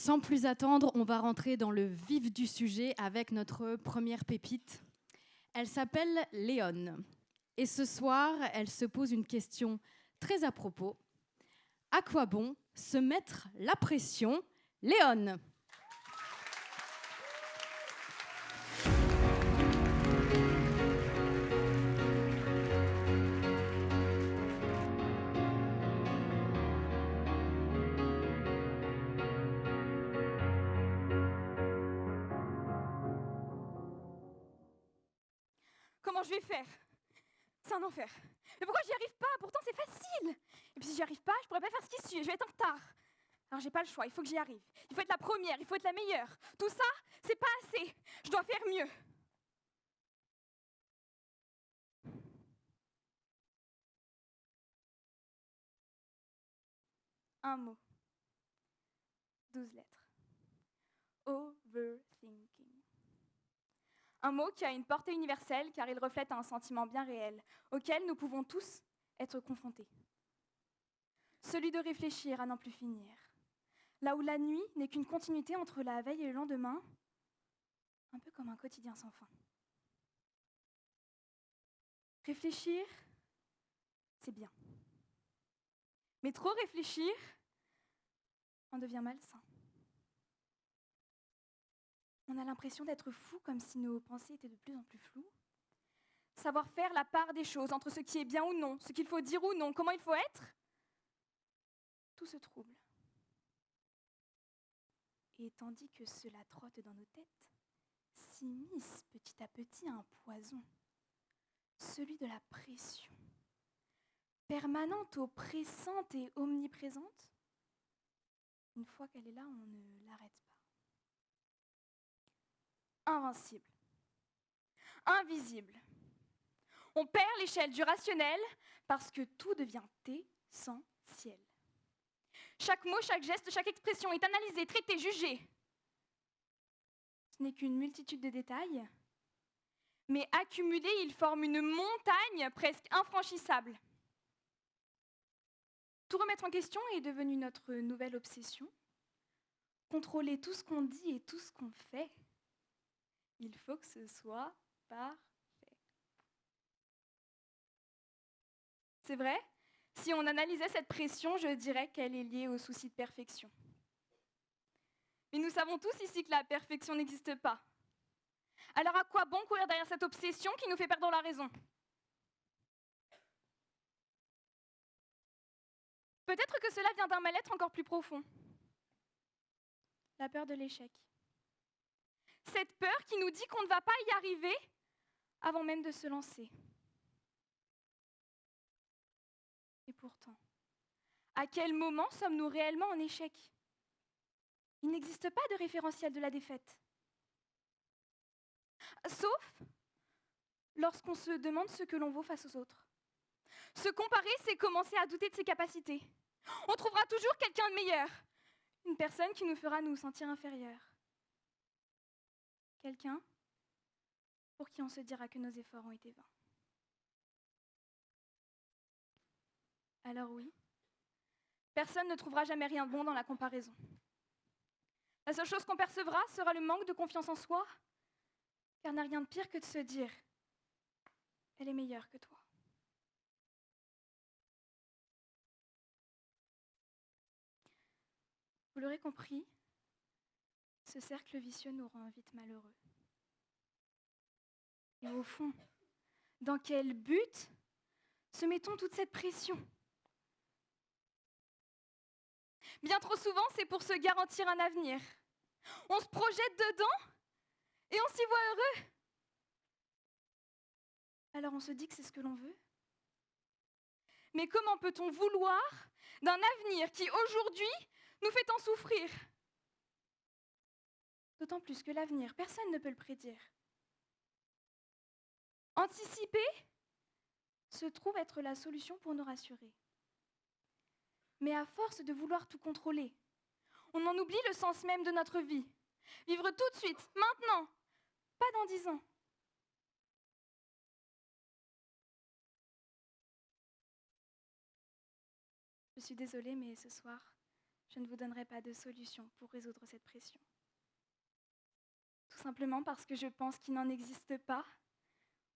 Sans plus attendre, on va rentrer dans le vif du sujet avec notre première pépite. Elle s'appelle Léone. Et ce soir, elle se pose une question très à propos. À quoi bon se mettre la pression, Léone ? Comment je vais faire? C'est un enfer. Mais pourquoi j'y arrive pas? Pourtant c'est facile. Et puis si j'y arrive pas, je pourrais pas faire ce qui suit, je vais être en retard. Alors j'ai pas le choix, il faut que j'y arrive. Il faut être la première, il faut être la meilleure. Tout ça, c'est pas assez. Je dois faire mieux. Un mot. 12 lettres. Overthinking. Un mot qui a une portée universelle car il reflète un sentiment bien réel, auquel nous pouvons tous être confrontés. Celui de réfléchir à n'en plus finir. Là où la nuit n'est qu'une continuité entre la veille et le lendemain, un peu comme un quotidien sans fin. Réfléchir, c'est bien. Mais trop réfléchir en devient malsain. On a l'impression d'être fou, comme si nos pensées étaient de plus en plus floues. Savoir faire la part des choses entre ce qui est bien ou non, ce qu'il faut dire ou non, comment il faut être, tout se trouble. Et tandis que cela trotte dans nos têtes, s'immisce petit à petit un poison, celui de la pression, permanente, oppressante et omniprésente. Une fois qu'elle est là, on ne l'arrête pas. Invincible, invisible. On perd l'échelle du rationnel parce que tout devient essentiel. Chaque mot, chaque geste, chaque expression est analysé, traité, jugé. Ce n'est qu'une multitude de détails, mais accumulés, ils forment une montagne presque infranchissable. Tout remettre en question est devenu notre nouvelle obsession. Contrôler tout ce qu'on dit et tout ce qu'on fait. Il faut que ce soit parfait. C'est vrai, si on analysait cette pression, je dirais qu'elle est liée au souci de perfection. Mais nous savons tous ici que la perfection n'existe pas. Alors à quoi bon courir derrière cette obsession qui nous fait perdre la raison? Peut-être que cela vient d'un mal-être encore plus profond. La peur de l'échec. Cette peur qui nous dit qu'on ne va pas y arriver avant même de se lancer. Et pourtant, à quel moment sommes-nous réellement en échec? Il n'existe pas de référentiel de la défaite. Sauf lorsqu'on se demande ce que l'on vaut face aux autres. Se comparer, c'est commencer à douter de ses capacités. On trouvera toujours quelqu'un de meilleur, une personne qui nous fera nous sentir inférieurs. Quelqu'un pour qui on se dira que nos efforts ont été vains. Alors oui, personne ne trouvera jamais rien de bon dans la comparaison. La seule chose qu'on percevra sera le manque de confiance en soi, car il n'y a rien de pire que de se dire « elle est meilleure que toi ». Vous l'aurez compris, ce cercle vicieux nous rend vite malheureux. Et au fond, dans quel but se met-on toute cette pression? Bien trop souvent, c'est pour se garantir un avenir. On se projette dedans et on s'y voit heureux. Alors on se dit que c'est ce que l'on veut. Mais comment peut-on vouloir d'un avenir qui, aujourd'hui, nous fait tant souffrir? D'autant plus que l'avenir, personne ne peut le prédire. Anticiper se trouve être la solution pour nous rassurer. Mais à force de vouloir tout contrôler, on en oublie le sens même de notre vie. Vivre tout de suite, maintenant, pas dans 10 ans. Je suis désolée, mais ce soir, je ne vous donnerai pas de solution pour résoudre cette pression. Tout simplement parce que je pense qu'il n'en existe pas,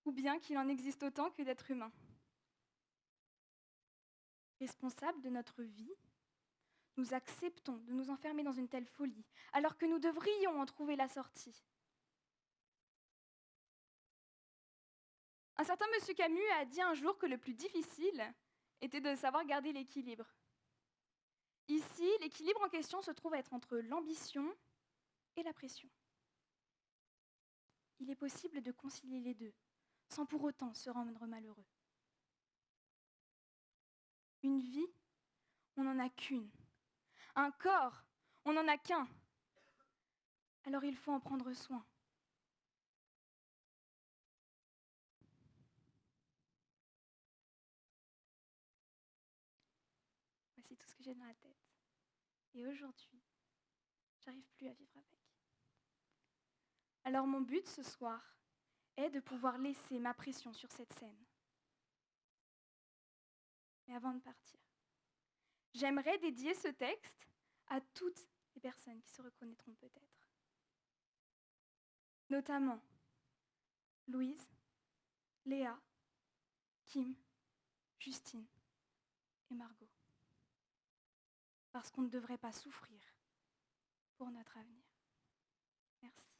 ou bien qu'il en existe autant que d'êtres humains. Responsables de notre vie, nous acceptons de nous enfermer dans une telle folie, alors que nous devrions en trouver la sortie. Un certain monsieur Camus a dit un jour que le plus difficile était de savoir garder l'équilibre. Ici, l'équilibre en question se trouve être entre l'ambition et la pression. Il est possible de concilier les deux, sans pour autant se rendre malheureux. Une vie, on n'en a qu'une. Un corps, on n'en a qu'un. Alors il faut en prendre soin. Voici tout ce que j'ai dans la tête. Et aujourd'hui, j'arrive plus à vivre avec. Alors mon but ce soir est de pouvoir laisser ma pression sur cette scène. Mais avant de partir, j'aimerais dédier ce texte à toutes les personnes qui se reconnaîtront peut-être. Notamment Louise, Léa, Kim, Justine et Margot. Parce qu'on ne devrait pas souffrir pour notre avenir. Merci.